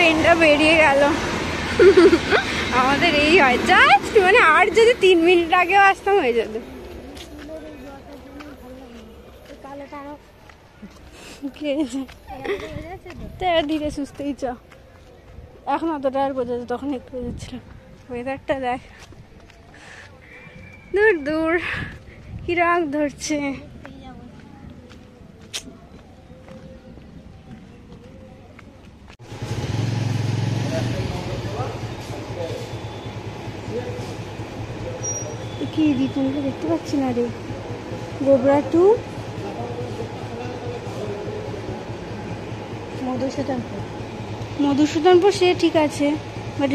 ট্রেনটা বেরিয়ে গেল। আমাদের এই হয় জাস্ট মানে আর যদি 3 মিনিট আগেও আসতাম হয়ে যেত। ধীরে সুস্থই চ, এখন অতটা আর বোঝা যায়, তখন একটু বোঝাচ্ছিল। ওয়েদারটা দেখ, দূর দূর কি রাগ ধরছে। কি রিটার্নটা দেখতে পাচ্ছি না রে। গোবরা টু মধুসূদনপুর সে ঠিক আছে, বাট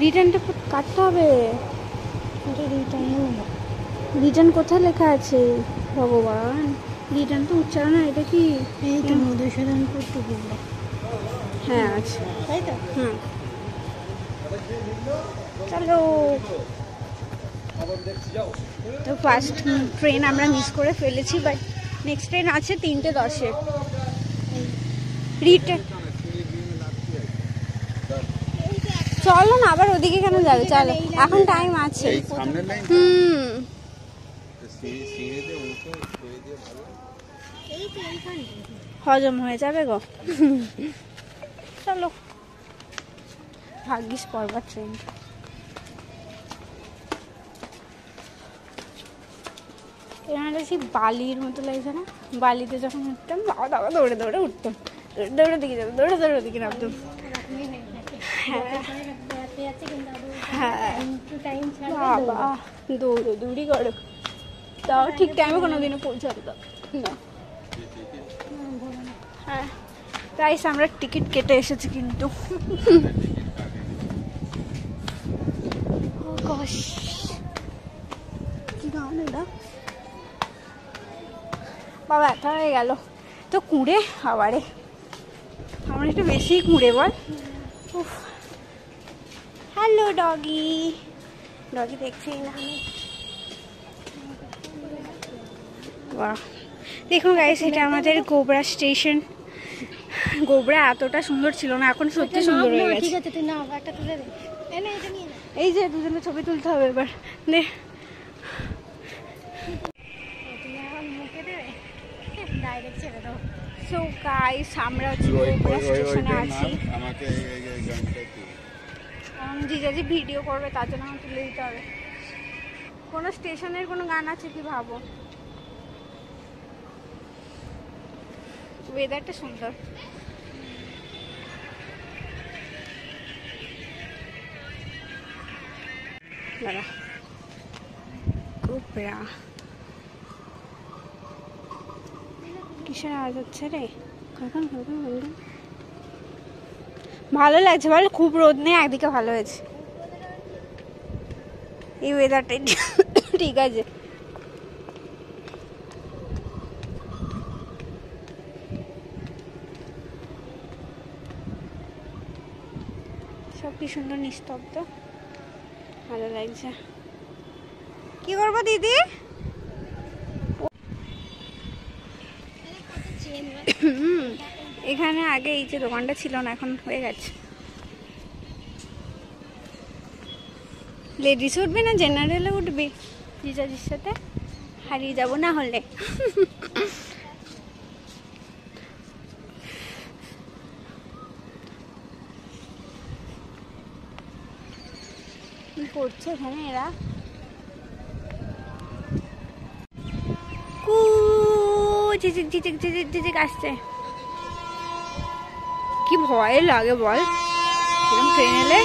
রিটার্নটা কাটতে হবে। রিটার্ন কোথায় লেখা আছে ভগবান? রিটার্ন তো উচ্চারণ না, এটা কি? এই তো মধুসূদনপুর টু গোবরা। হ্যাঁ আছে, তাই তো। হুম, চলো। তো ফার্স্ট ট্রেন আমরা মিস করে ফেলেছি, বাট নেক্সট ট্রেন আছে 3:10-এ। রিটার্ন চলো না, আবার ওদিকে কেন যাবে? চলো, এখন টাইম আছে। হজম হয়ে যাবে গো। চলো, ভাগ্যিস পরবার ট্রেন। এখানে সেই বালির মতো লাগছে না? বালিতে যখন উঠতাম বাবা দাবা দৌড়ে দৌড়ে উঠতাম, দৌড়ে দিকে যাবো, দৌড়ে দৌড়ে দিকে নামতাম। হ্যাঁ বাবা দৌড়ে দৌড়ি করো, তাও ঠিক টাইমে কোনোদিনও পৌঁছাতে না। হ্যাঁ, তাই আমরা টিকিট কেটে এসেছি কিন্তু। কি গান এটা বাবা? এত হয়ে গেল তো কুঁড়ে আবারে, আমার একটু বেশি কুঁড়ে বল। হ্যালো ডগি, ডগি দেখছি না। বাহ, দেখুন গাইস, এটা আমাদের গোবরা স্টেশন। গোবরা এতটা সুন্দর ছিল না, এখন সত্যি সুন্দর হয়ে গেছে। এই যে দুজনে ছবি তুলতে হবে এবার। নে সো গাইস, আমরা হচ্ছে গোবরা স্টেশনে আছি। জিজাজি ভিডিও করবে, তার জন্য আমার তুলে দিতে হবে। কোনো স্টেশনের কোনো গান আছে কি ভাবো? ওয়েদারটা সুন্দর। গোবরা কিসের আওয়াজ হচ্ছে রে? ভালো লাগছে বল, খুব রোদ নেই, একদিকে ভালো হয়েছে। এই ওয়েদারটাই ঠিক আছে। সব কি সুন্দর নিস্তব্ধ, ভালো লাগছে। কি করবো দিদি? এখানে আগে এই যে দোকানটা ছিল না, এখন হয়ে গেছে। লেডিস উঠবি না জেনারেলে উঠবি? জিজাজির সাথে হারিয়ে যাবো না হলে। কি করছে এখানে এরা? ঝিঝিক ঝিঝিক ঝিঝিক ঝিঝিক আসছে। কি ভয় লাগে বল এরকম ট্রেন এলে।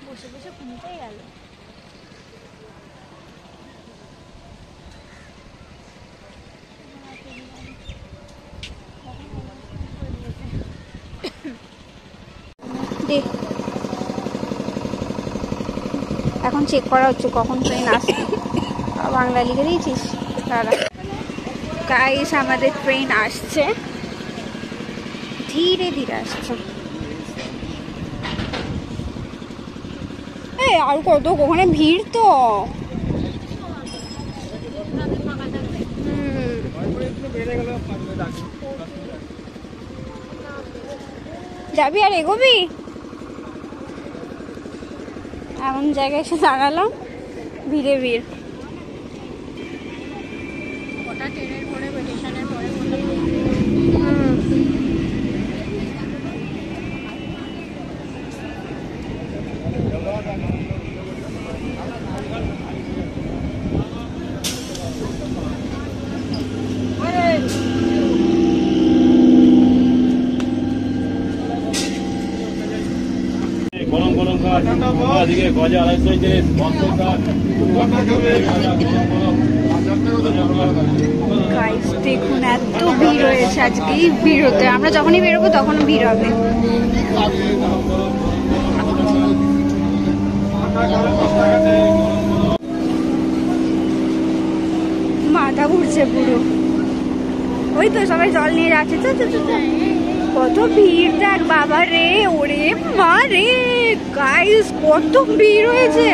বসে বসে ঘুমটাই গেল। এখন চেক করা হচ্ছে কখন ট্রেন আসবে। বাংলা লিখে দিয়েছিস দাঁড়া। গাইস আমাদের ট্রেন আসছে, ধীরে ধীরে আসছে। এই আর কত, ওখানে ভিড় তো। যাবি আর এগোবি? এমন জায়গায় এসে দাঁড়ালাম, ভিড়ে ভিড়। দেখুন এত ভিড় হয়েছে আজকে। ভিড় হতে আমরা যখনই বেরোবো তখন ভিড় হবে। মাথা ঘুরছে পুরো। ওই তো সবাই জল নিয়ে যাচ্ছে। কত ভিড় দেখ বাবা রে, ওরে মা রে গাইস কত ভিড় হয়েছে।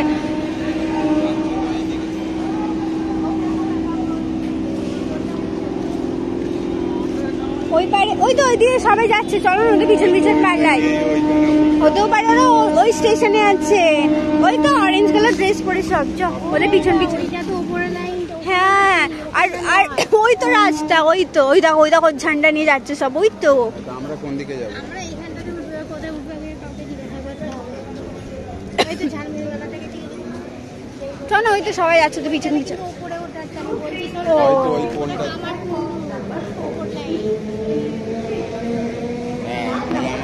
ওই পারে ওই তো ওই দিকে সবাই যাচ্ছে, চলো ওদের পিছন পিছন পাল্লাই। হতেও পারে ওরা ওই স্টেশনে আছে। ওই তো অরেঞ্জ কালার ড্রেস পরে সব, ওদের পিছন পিছন। হ্যাঁ আর আর ওই তো রাস্তা, ওই তো ওই দেখো ওই দেখো ঝান্ডা নিয়ে যাচ্ছে সব। ওই তো আমরা কোন দিকে যাব? আমরা এখান থেকে উঠবো, কোথায় উঠবো আমি কাউকে জিজ্ঞাসা করতে হবে। ওই তো ঝালমুড়িওয়ালা থেকে চলো, ওই তো সবাই যাচ্ছে তো পিছন পিছন। উপরে উঠে যাচ্ছে, আমি বলছি হয়তো ওই কোনটা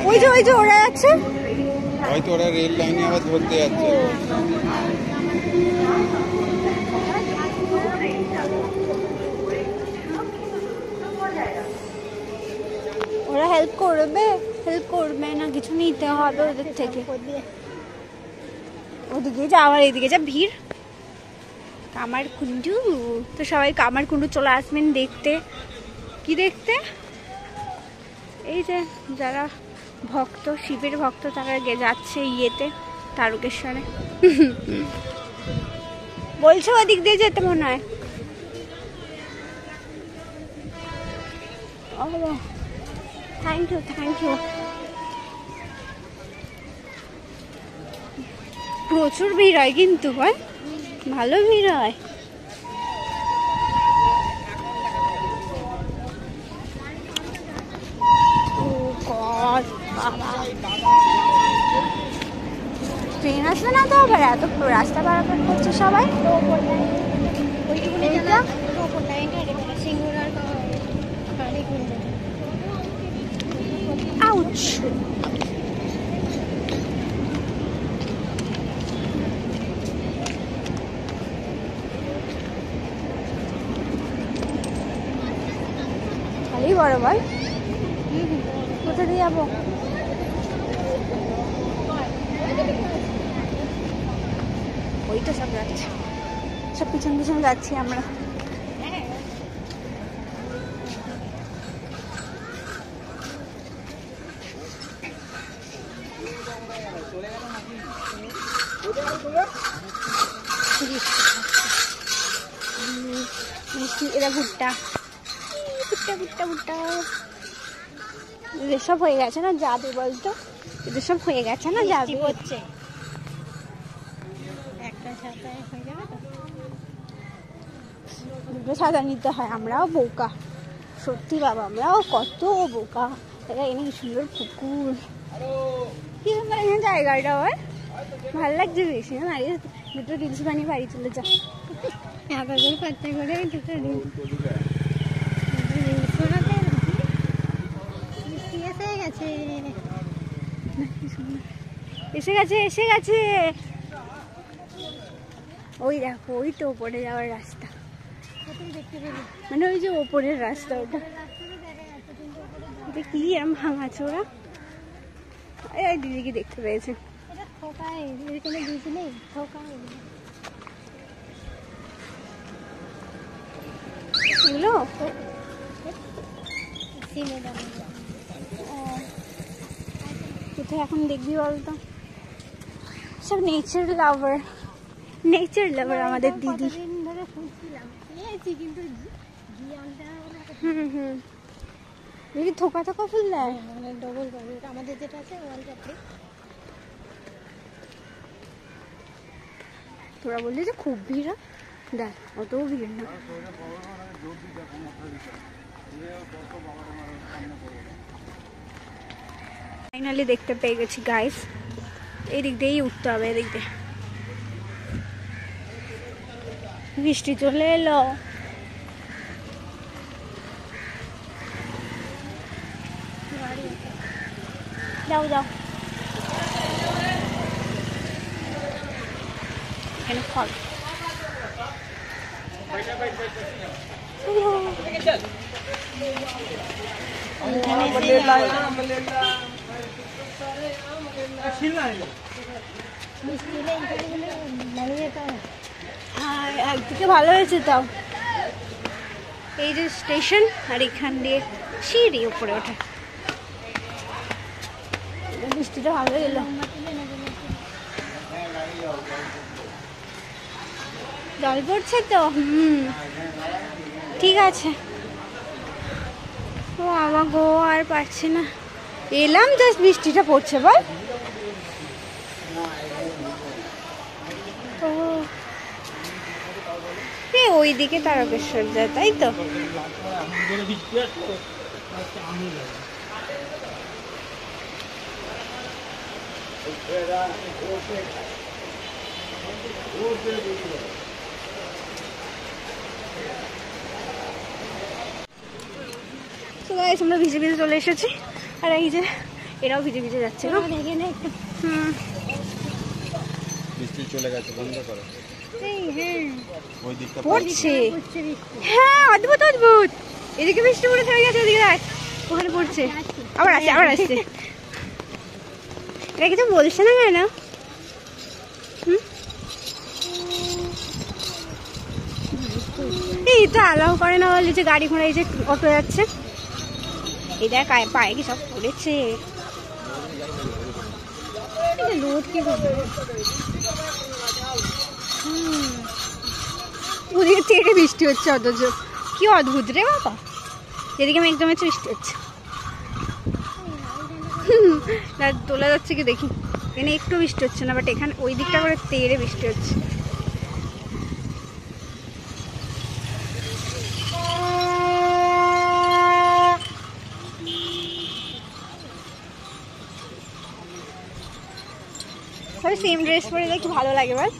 ওই যে ওরা যাচ্ছে, হয়তো ওরা রেল লাইনে আবার ধরতে যাচ্ছে। ওরা হেল্প করবে না, কিছু নিতে হবে ওদের থেকে। ওদিকে যা, আবার এদিকে যা ভিড়। কামারকুণ্ডু তো সবাই কামারকুণ্ডু চলে আসবেন দেখতে। কি দেখতে? এই যে যারা ভক্ত, শিবের ভক্ত, তারা যাচ্ছে ইয়েতে তারকেশ্বরে। বলছো ওদিক দিয়ে যেতে মনে হয়। Thank you. প্রচুর ভিড় হয় কিন্তু, বল ভালো ভিড় হয়। ট্রেন আসবে না তো আবার, এত রাস্তা পারাপার করছে সবাই। আউচ। খালি বড় বল, কোথা দিয়ে যাবো? ওই তো সব যাচ্ছে, সব পিছন পিছন যাচ্ছি আমরা। মিষ্টি, এরা ভুট্টা ভুট্টা ভুট্টা ভুট্টা। এদের সব হয়ে গেছে না, যাবে বলতো? এদের সব হয়ে গেছে না, যাবে হচ্ছে। একটা ছাতায় হয়ে যাবে তো। দুটো ছাতা নিতে হয়। আমরাও বোকা, সত্যি বাবা, আমরাও কত বোকা। এটা এনে সুন্দর পুকুর, কি সুন্দর এখানে জায়গাটা হয়, ভালো লাগছে বেশি না? দাঁড়িয়ে দুটো রিলস বানিয়ে বাড়ি চলে যা। এতগুলো খরচা করে দুটো রিলস এসে গেছে। ওই দেখো, ওই তো ওপরে যাওয়ার রাস্তা, মানে ওই যে ওপরের রাস্তা, ওটা কি এরম ভাঙাচ্ছে ওরা। দিদিকে দেখতে পেয়েছে। ঠোকায় এর কোনো বুঝি নেই, ঠোকায় এগুলো সিমে দাম। কোথায় এখন দেখবি বলতো? সব নেচার লাভার আমাদের দিদি। কতদিন ধরে খুঁজছিলাম, পেয়েছি কিন্তু জিয়ামটা দিদি থোকা ফুল দেয়। মানে ডবল করে আমাদের যেটা আছে ওয়াল কাপড়ে। তোরা বললি যে খুব ভিড়, দেখ অতও ভিড় না। ফাইনালি দেখতে পেয়ে গেছি গাইস, এই দিক দিয়েই উঠতে হবে, এদিক দিয়ে। বৃষ্টি চলে এলো। যাও যাও, এখানে ফল। একদিকে ভালো হয়েছে তাও, এই যে স্টেশন আর এখান দিয়ে সিঁড়ি উপরে ওঠে। বৃষ্টিটা ভালো এলো। জল পড়ছে তো, ঠিক আছে। ও আমার গো, আর পারছি না। এলাম জাস্ট বৃষ্টিটা পড়ছে, বল। ও ওইদিকে তারকেশ্বর যায়, তাই তো? আমরা ভিজে ভিজে চলে এসেছি, আর এই যে এরাও ভিজে ভিজে যাচ্ছে। বৃষ্টি চলে গেছে, বন্ধ করো। ওই দিকটা পড়ছে, হ্যাঁ অদ্ভুত অদ্ভুত। এদিকে বৃষ্টি পড়ে থেমে গেছে, ওদিকে দেখ ওখানে পড়ছে, আবার আসছে আবার আসছে। এটা কিছু বলছে না কেন? এই তো অ্যালাউ করে না বলে যে গাড়ি ঘোড়া, এই যে অটো যাচ্ছে, এই দেখ পায়ে কি সব পড়েছে। লোড কি করবে? ওদিকে তেড়ে বৃষ্টি হচ্ছে, অথচ কি অদ্ভুত রে বাবা। যেদিকে আমি একদম বৃষ্টি হচ্ছে, তোলা যাচ্ছে কি দেখি। এখানে একটু বৃষ্টি হচ্ছে না, বাট এখানে ওই দিকটা করে তেড়ে বৃষ্টি হচ্ছে। সেম ড্রেস পরে একটু ভালো লাগে, বল।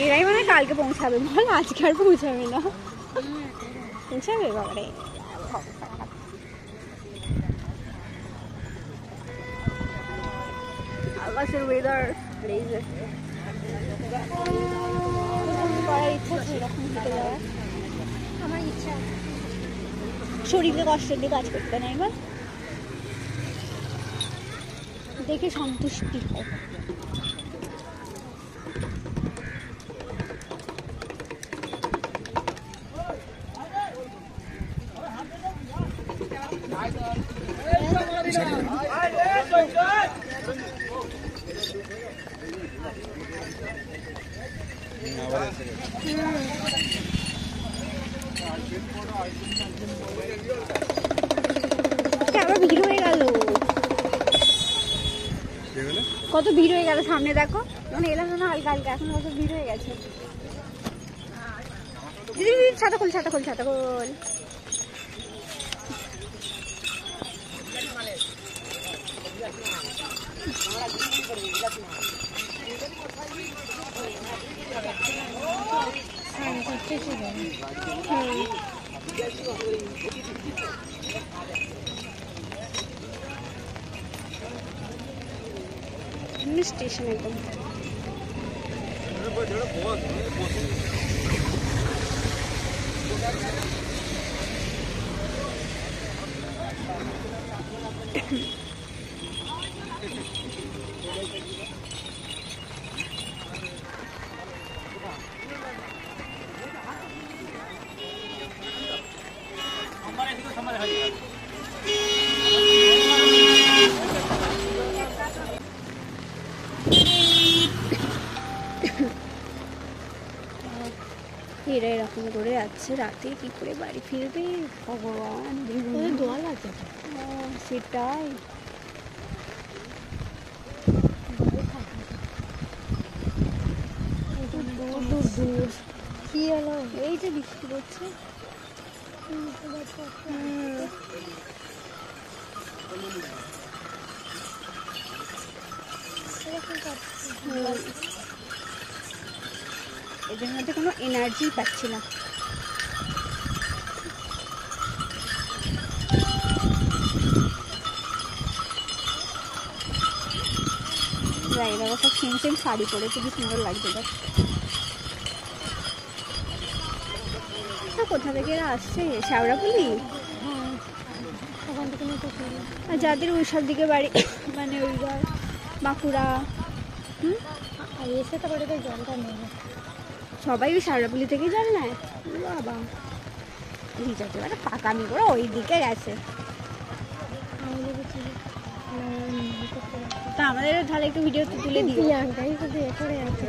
এরাই মানে কালকে পৌঁছাবে, বল আজকে আর পৌঁছাবে না। পৌঁছাবে বাবারে। আকাশের ওয়েদার করার ইচ্ছা আছে এরকম হেঁটে যাওয়ার। আমার ইচ্ছা শরীরে কষ্ট দিয়ে কাজ করতে নাই, বল। দেখে সন্তুষ্টি হয়। আবার ভিড় হয়ে গেল, কত ভিড় হয়ে গেল সামনে দেখো। মানে এলাম না হালকা হালকা, এখন কত ভিড় হয়ে গেছে। দিদি দিদি ছাতা খোল ছাতা খোল ছাতা খোল। স্টেশন একদম এরা এরকম করে যাচ্ছে, রাতে কি করে বাড়ি ফিরবে ভগবান। দোয়াল আছে সেটাই। কি হলো? এই যে বৃষ্টি পড়ছে। এদের মধ্যে কোনো এনার্জি পাচ্ছি না। এরা সব সেম সেম শাড়ি পরেছে, কি সুন্দর লাগছে দেখ। কোথা থেকে এরা আসছে? শ্যাওড়াফুলি। আর যাদের ওইসব দিকে বাড়ি, মানে ওই বাঁকুড়া, এসে তো বাড়িতে জলটা নেই, সবাই ওই শ্যাওড়াফুলি থেকে জল নেয়। বাবা রিচার্জ মানে পাকামি করে ওই দিকে গেছে। তা আমাদের তাহলে একটু ভিডিও তুলে দিই। প্রিয়াঙ্কাই শুধু এ করে আছে।